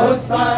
Husayn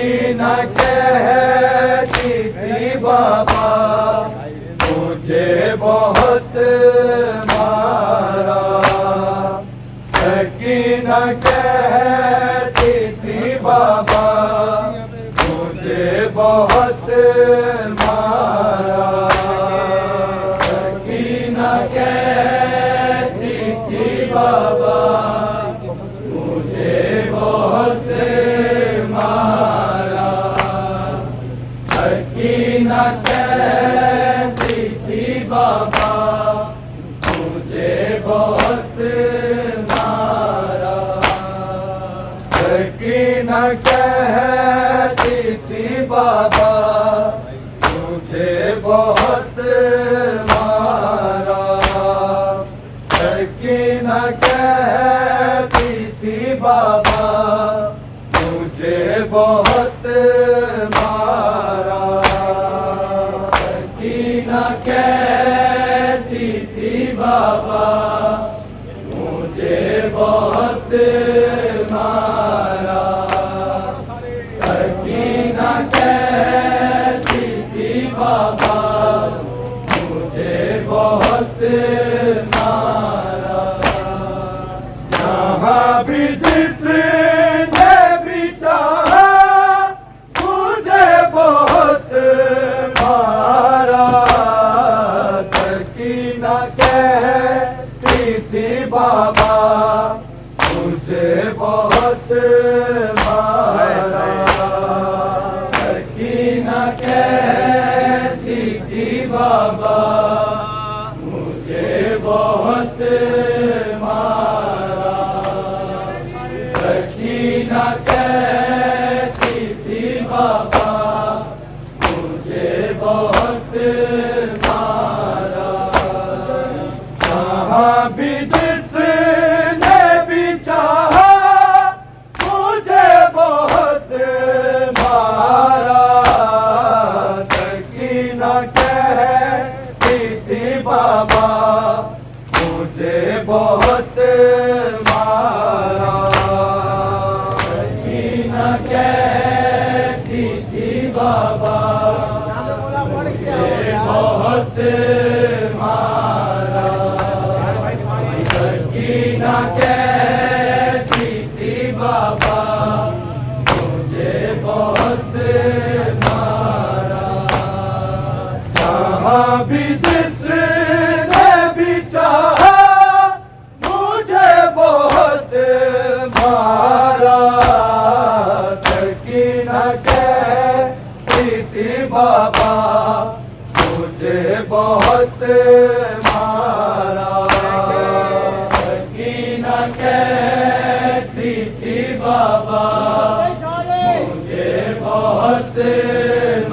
Sakina कहती थी बाबा मुझे बहुत मारा। सकीना कहती थी बाबा मुझे बहुत मारा। सकीना कहती थी बाबा मुझे बहुत मारा। सकीना कहती थी बाबा मुझे बहुत मारा। सकीना कहती थी बाबा मुझे बहुत मारा। सकीना कहती थी बाबा मुझे बहुत मारा। सकीना कहती थी बाबा मुझे बहुत मारा। सकीना कहती थी बाबा मुझे बहुत मारा। जहाँ भी जिसने भी चाहा मुझे बहुत मारा। सकीना कहती थी बाबा मुझे बहुत मारा। सकीना कहती थी बाबा मुझे बहुत मारा। सकीना कहती थी बाबा मुझे बहुत मारा। जहाँ भी जिसने भी चाहा मुझे बहुत मारा। सकीना कहती थी बाबा मुझे बहुत मारा। सकीना कहती थी बाबा मुझे बहुत मारा। सकीना कहती थी बाबा मुझे बहुत मारा। जहाँ भी जिसने भी चाहा मुझे बहुत मारा। सकीना कहती थी बाबा मुझे बहुत मारा। सकीना कहती थी बाबा मुझे बहुत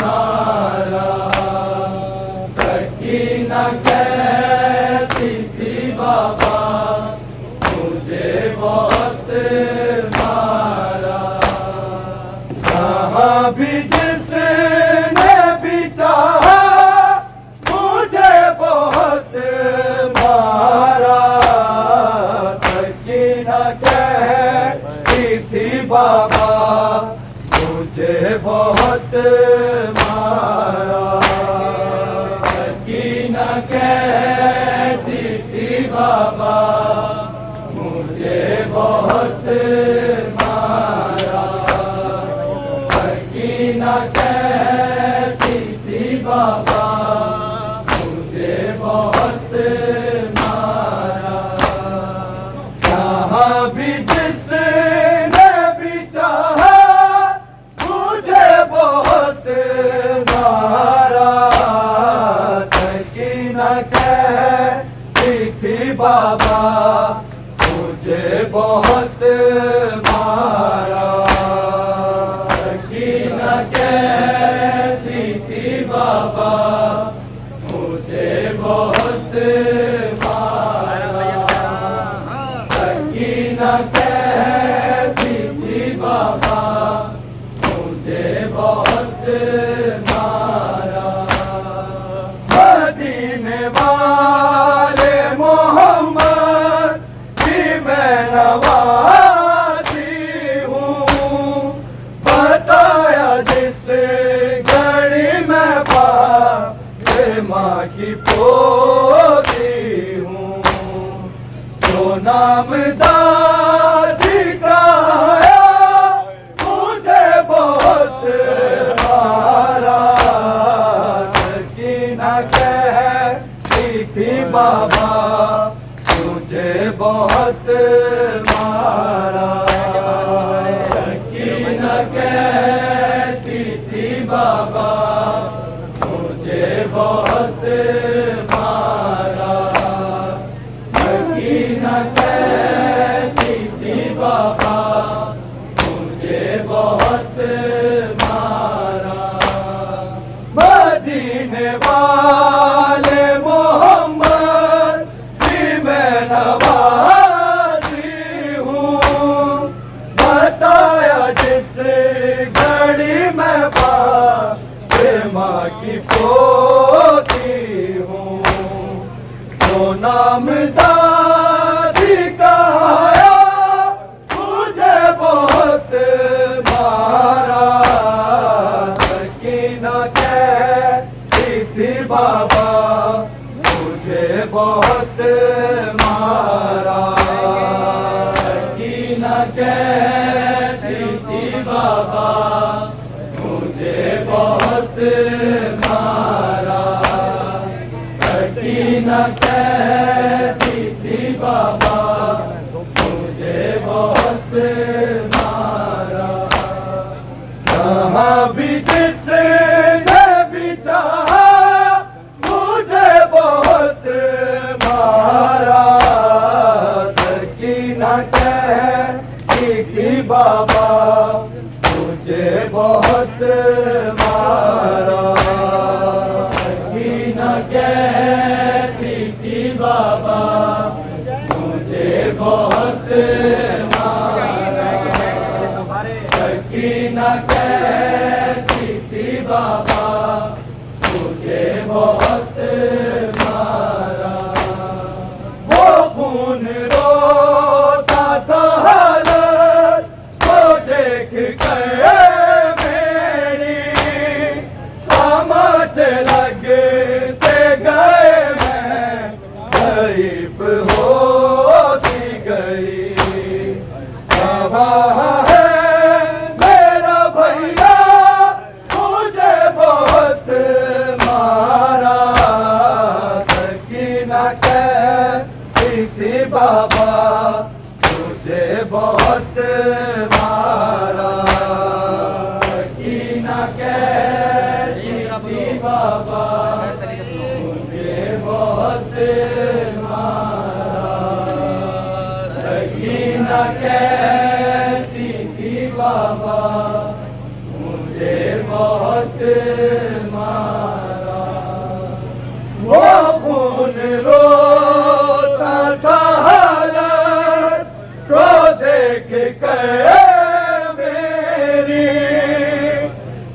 मारा। सकीना कहती थी बाबा मुझे बहुत मारा। जहाँ भी जिसने भी चाहा मुझे बहुत मारा। सकीना कहती थी बाबा मुझे बहुत मारा। सकीना कहती थी बाबा मुझे बहुत मारा। सकीना कहती थी बाबा मुझे बहुत मारा। जहाँ भी जिसने भी चाहा मुझे बहुत मारा। सकीना कहती थी बाबा मुझे बहुत मारा। सकीना कहती थी बाबा मुझे बहुत मारा। सकीना कहती थी बाबा मुझे बहुत मारा। मदीने वाले मोहम्मद की मैं नवाजी हूँ। बताया बाबा मुझे बहुत मारा। सकीना कहती थी बाबा मुझे बहुत मारा। सकीना कहती थी बाबा मुझे बहुत मारा। मदीने वाले मोहम्मद की मैं नवाजी हूँ। बताया जिस घड़ी मैं फातिमा की पोती हूँ। तो नाम दादी कहाया मुझे बहुत मारा। सकीना कहती थी बाबा मुझे बहुत मारा। सकीना कहती थी बाबा मुझे बहुत मारा। सकीना कहती थी बाबा मुझे बहुत मारा। जहाँ भी जिसने भी चाहा मुझे बहुत मारा। सकीना कहती थी बाबा मुझे बहुत मारा। सकीना कहती थी बाबा मुझे बहुत मारा। सकीना कहती थी बाबा मुझे बहुत मारा। वो खून रोता था हालत वो देख कर मेरी। तमाचे लगते गए मैं ज़ईफ़ होती गई। गवाह है मेरा भैया मुझे बहुत मारा। सकीना कहती थी बाबा मुझे बहुत मारा। सकीना कहती थी बाबा मुझे बहुत मारा। सकीना कहती थी बाबा मुझे बहुत मारा। वो खून रोता था हालत को देख कर मेरी।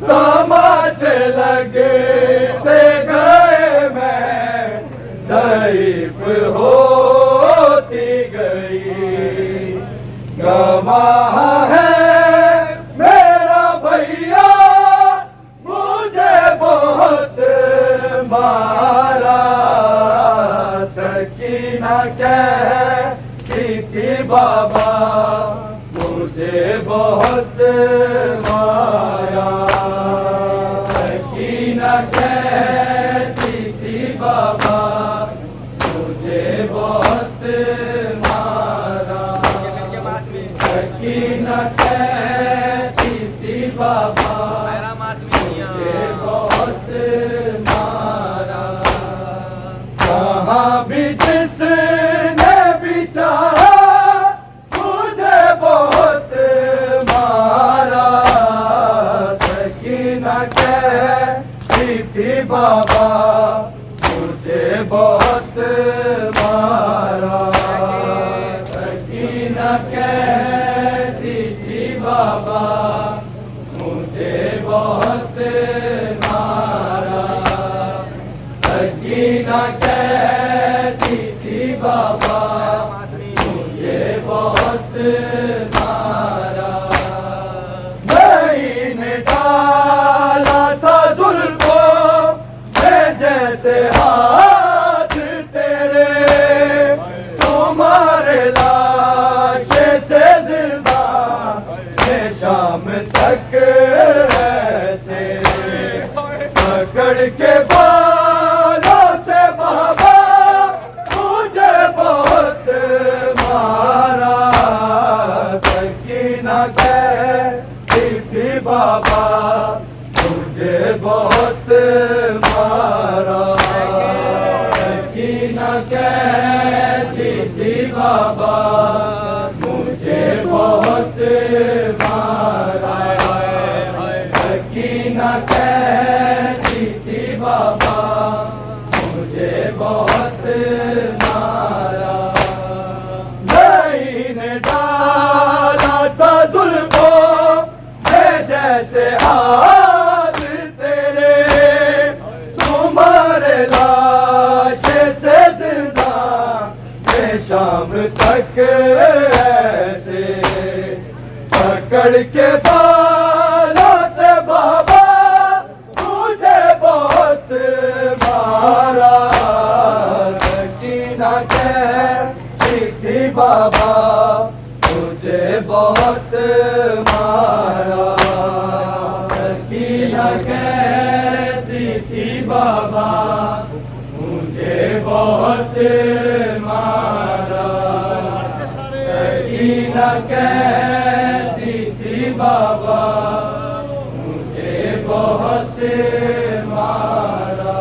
तमाचे लगते गए मैं ज़ईफ़ होती गई। गवाह है मेरा भैया मुझे बहुत मारा। सकीना कहती थी बाबा मुझे बहुत मारा। सकीना कहती थी बाबा मुझे बहुत मारा। सकीना कहती थी बाबा मुझे बहुत मारा। कहाँ भी जिसने भी चाहा मुझे बहुत मारा। सकीना कहती थी बाबा मुझे बहुत मारा। सकीना कहती थी बाबा मुझे बहुत मारा। सकीना कहती थी बाबा मुझे बहुत मारा। मैंने डाला था जुल्फों में जैसे हाथ तेरे। तुम्हारे लाशे से जिंदा शाम तक ऐसे पकड़ के बालों से बाबा बहुत मारा। सकीना कहती थी बाबा मुझे बहुत मारा। सकीना कहती थी बाबा मुझे बहुत मारा। नहीं ने डाला था जुल्फों में जैसे हाथ तेरे, तुम्हारे लाश से जिंदा मैं शाम तक ऐसे पकड़ के बालों से बाबा मुझे बहुत मारा। सकीना कहती थी बाबा मुझे बहुत मारा। सकीना कहती थी बाबा मुझे बहुत मारा। सकीना कहती थी बाबा मुझे बहुत मारा।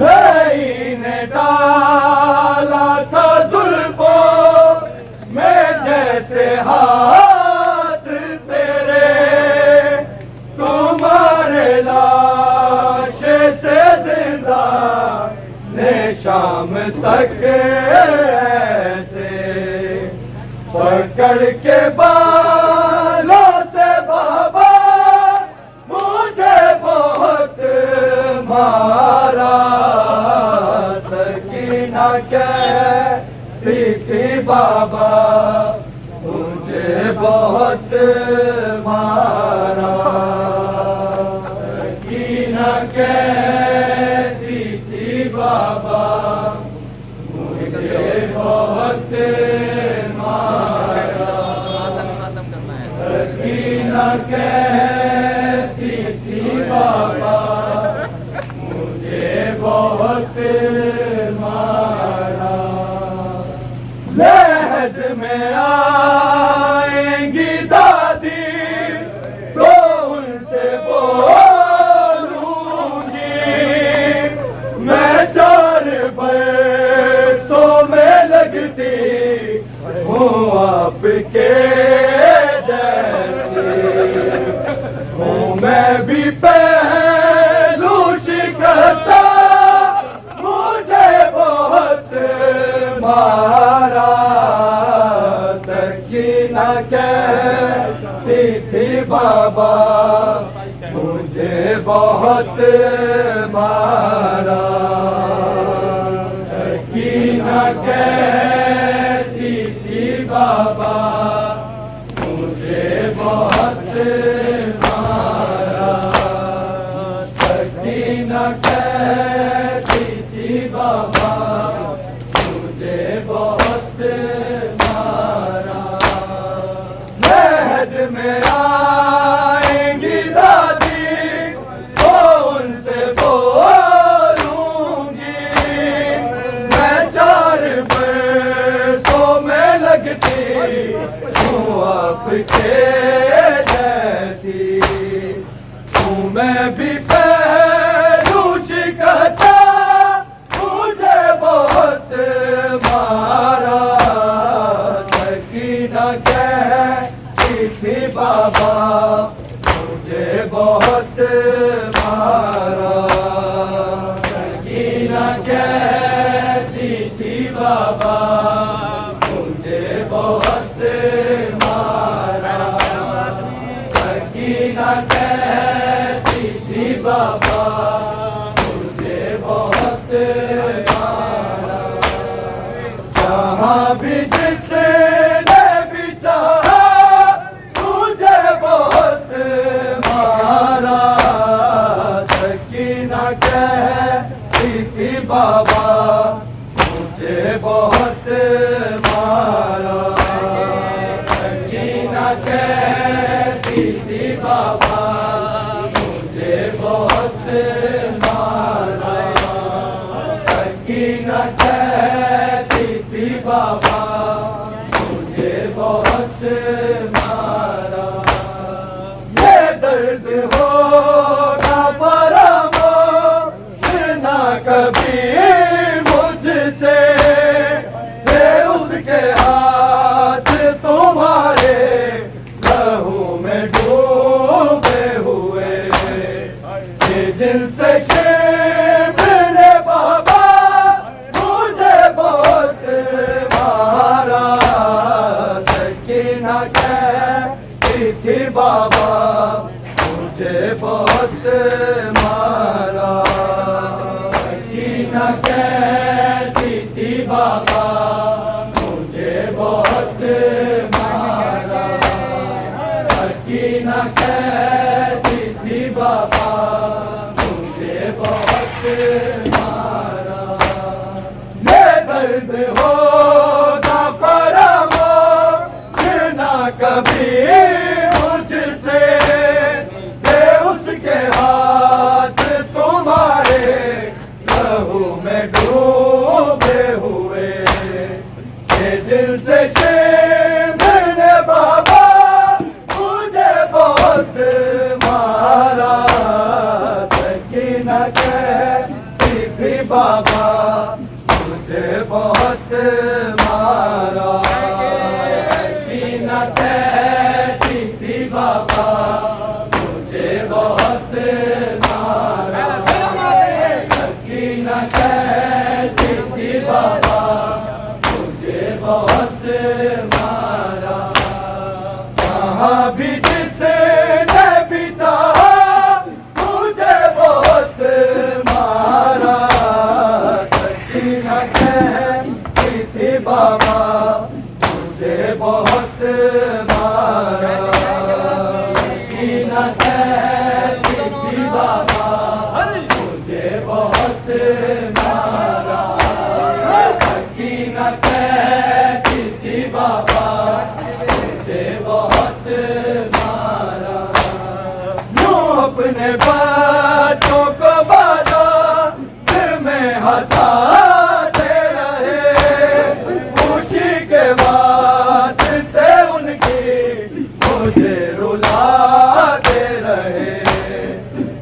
नहीं ने डाला था जुल्फों में जैसे हाथ तेरे, तुम्हारे लाश से जिंदा ने शाम तक ऐसे पकड़ के बालों से बाबा मुझे बहुत मारा। सकीना कहती थी बाबा मुझे बहुत मारा। सकीना कहती थी बाबा मुझे बहुत मारा। सकीना कहती थी बाबा मुझे बहुत मारा। लहद में आएंगी दादी तो उनसे बोलूंगी मैं 4 बरसों में लगती हूँ आपके जैसी। हूँ मैं भी पहलू शिकस्ता मुझे बहुत मारा। सकीना कहती थी बाबा मुझे बहुत मारा। सकीना कहती थी बाबा मुझे बहुत मारा। सकीना कहती थी बाबा मुझे बहुत मारा। लहद में आएंगी दादी तो उनसे बोलूंगी मैं 4 बरसों में लगती हूँ आपके जैसी। हूँ मैं भी पहलू शिकस्ता मुझे बहुत मारा। सकीना कहती थी बाबा मुझे बहुत मारा। सकीना कहती थी बाबा मुझे बहुत मारा। सकीना कहती थी बाबा मुझे बहुत मारा। जहाँ भी जिसने भी चाहा मुझे बहुत मारा। सकीना कहती थी बाबा मुझे बहुत मारा। सकीना कहती थी बाबा मुझे बहुत मारा। सकीना कहती थी बाबा मुझे बहुत मारा। ये दर्द होगा मुझे बहुत मारा। सकीना कहती थी बाबा मुझे बहुत मारा। सकीना कहती थी बाबा मुझे बहुत मारा। ये दर्द होगा फरामोश ना कभी मुझसे, ये उसके हाथ तुम्हारे लहू में डूबे हुए। ये दिल से मैंने बाबा मुझे बहुत मारा। सकीना कहती थी बाबा मुझे बहुत मारा। सकीना कहती थी बाबा मुझे बहुत मारा। सकीना कहती थी बाबा मुझे बहुत मारा। कहाँ भी जिसने भी चाहा मुझे बहुत मारा। सकीना कहती थी बाबा मुझे बहुत मारा। सकीना कहती थी बाबा मुझे बहुत मारा। सकीना कहती थी बाबा मुझे बहुत मारा। यूं अपने बच्चों को बाजार में हंसाते रहे, खुशी के वास्ते उनकी मुझे रुलाते रहे।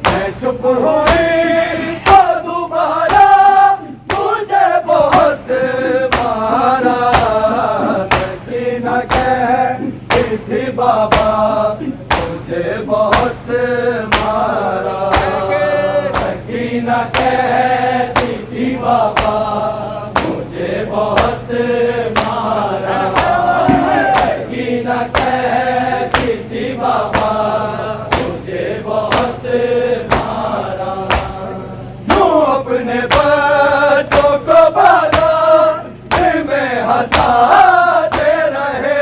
मैं चुप हुई तो दोबारा मुझे बहुत मारा। सकीना कहती थी बाबा मुझे बहुत मारा। सकीना कहती थी बाबा मुझे बहुत मारा। सकीना कहती थी बाबा मुझे बहुत मारा। यूं अपने बच्चों को बाजार में हंसाते रहे,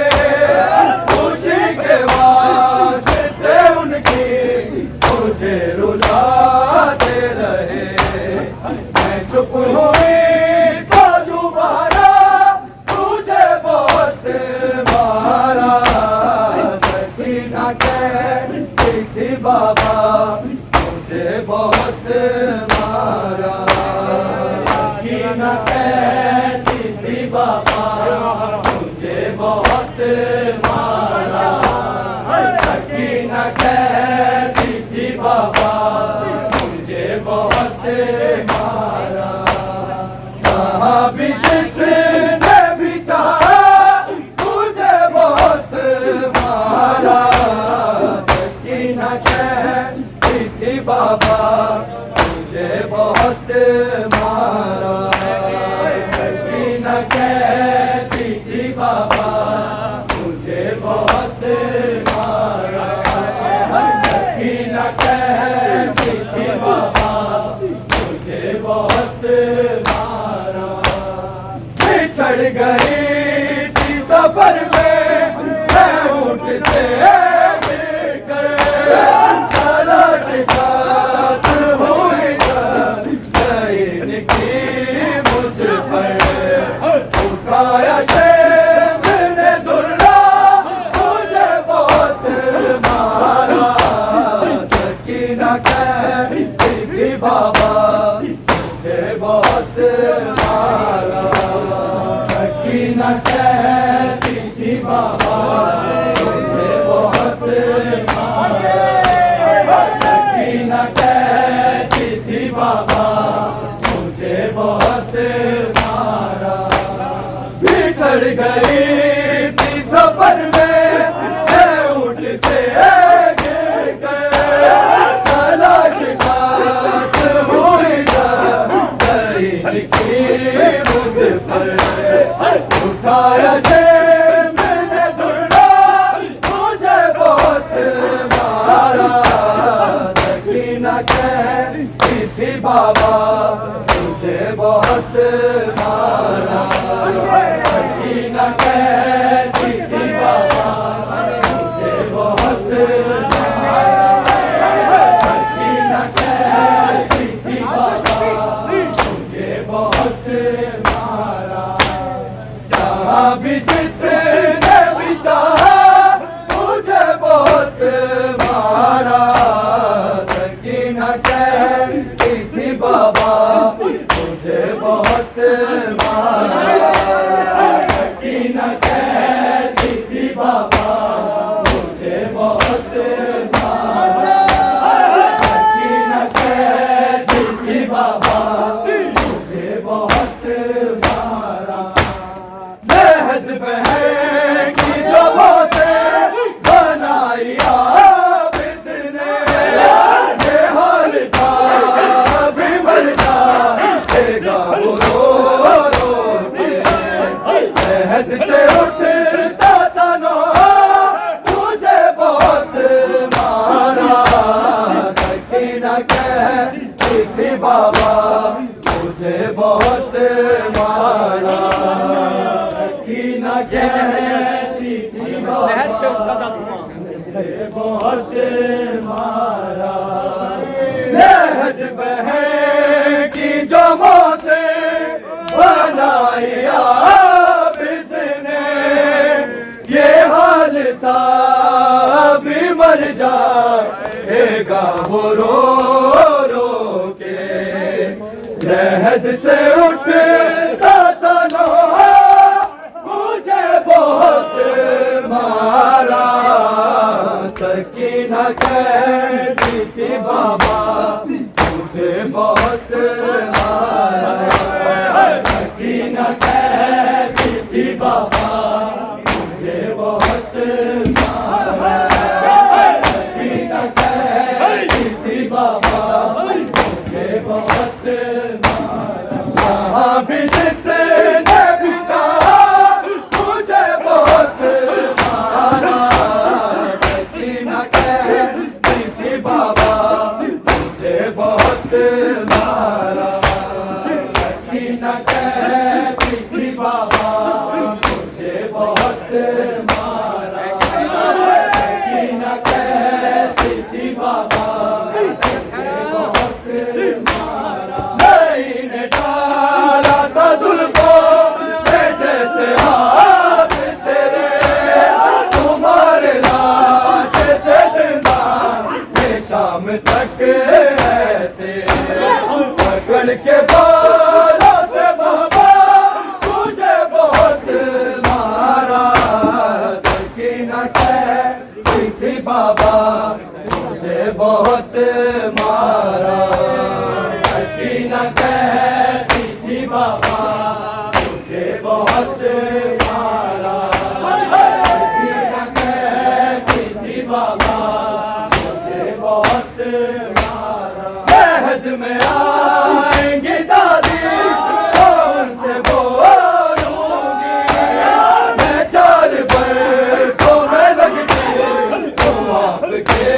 खुशी के वास्ते उनकी मुझे रुलाते रहे। मैं चुप हुई तो दोबारा मुझे बहुत मारा। सकीना कहती थी बाबा मुझे बहुत मारा। सकीना कहती थी बाबा मुझे बहुत मारा। सकीना कहती थी बाबा मुझे बहुत मारा। कहाँ भी जिसने भी चाहा मुझे बहुत मारा। सकीना कहती थी बाबा मुझे बहुत मारा। सकीना कहती थी बाबा मुझे बहुत मारा। सकीना कहती थी बाबा मुझे बहुत मारा। बिछड़ गई थी सफर में मैं ऊँट से मिलकर, शिकायत हुई की मुझ पर। उठाया मैंने दुर्रा मुझे बहुत मारा। सकीना कहती थी बाबा मुझे बहुत मारा। सकीना कहती थी बाबा मुझे बहुत मारा। सकीना कहती थी बाबा मुझे बहुत मारा। बिछड़ गई थी सफर में मैं ऊँट से गिर गया। तलाश हुई की कहती थी बाबा तुझे बहुत मारा, सकीना कहती थी बाबा तुझे बहुत मारा, सकीना कहती थी बाबा तुझे बहुत मारा। जहाँ भी जिसने भी चाहा तुझे बहुत मारा, सकीना कहती थी बाबा तुझे बहुत मारा, सकीना कहती थी बाबा तुझे बहुत मारा, सकीना कहती थी बाबा तुझे बहुत मारा। लहद बहन की जबों से बनाई आबिद ने, ये हाल था भी मर जाएगा वो रो रो के। लहद से उठता था नोहा तुझे बहुत मारा, सकीना कहती थी बाबा तुझे बहुत मारा, सकीना कहती थी बाबा तुझे बहुत मारा। लहद बहन की जमों से बनाई आबिद ने, ये हाल था भी मर जाएगा वो रो रो के। लहद से उठता था नोहा मुझे बहुत मारा, सकीना कहती थी बाबा तुझे बहुत मारा, सकीना कहती थी बाबा तुझे बहुत मारा, सकीना कहती थी बाबा तुझे बहुत मारा। जहाँ भी जिसने भी चाहा तुझे बहुत मारा, सकीना कहती थी बाबा तुझे बहुत मारा, सकीना कहती थी बाबा तुझे बहुत मारा, सकीना कहती थी बाबा तुझे बहुत मारा। नहीं डाला था जुल्फों से जैसे हाथ तेरे, तुम्हारे लाश से जिंदा ये शाम तक ऐसे पकड़ के बालों से बाबा तुझे बहुत मारा, सकीना कहती थी बाबा तुझे बहुत मारा, सकीना कहती थी बाबा तुझे बहुत मारा, सकीना कहती थी बाबा तुझे बहुत मारा। लहद में आएंगी दादी उनसे बोलूंगी, मैं 4 बरसों में लगती तुम आपके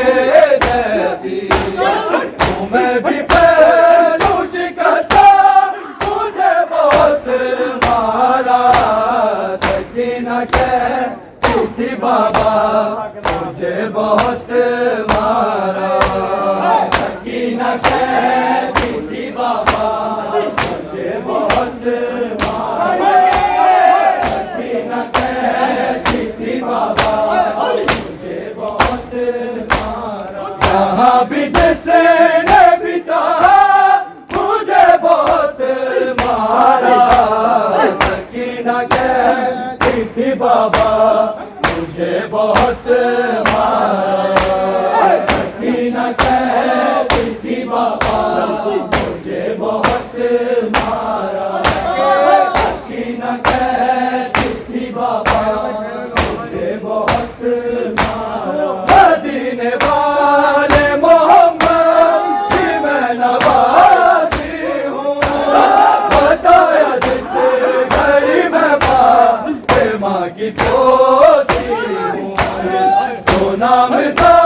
जैसी, तुम्हें भी पहलू शिकस्ता मुझे बहुत मारा, सकीना कहती थी बाबा मुझे बहुत मारा, सकीना कहती थी बाबा मुझे बहुत मारा, सकीना कहती थी बाबा मुझे बहुत मारा। जहाँ भी जिसने भी चाहा मुझे बहुत मारा, सकीना कहती थी बाबा मुझे बहुत मारा, सकीना कहती थी बाबा मुझे बहुत मारा, सकीना कहती थी बाबा मुझे बहुत मारा। मदीने वाले मोहम्मद की मैं नवासी हूँ, बताया जिस घड़ी मैं माँ की पोती हूँ, तो नाम था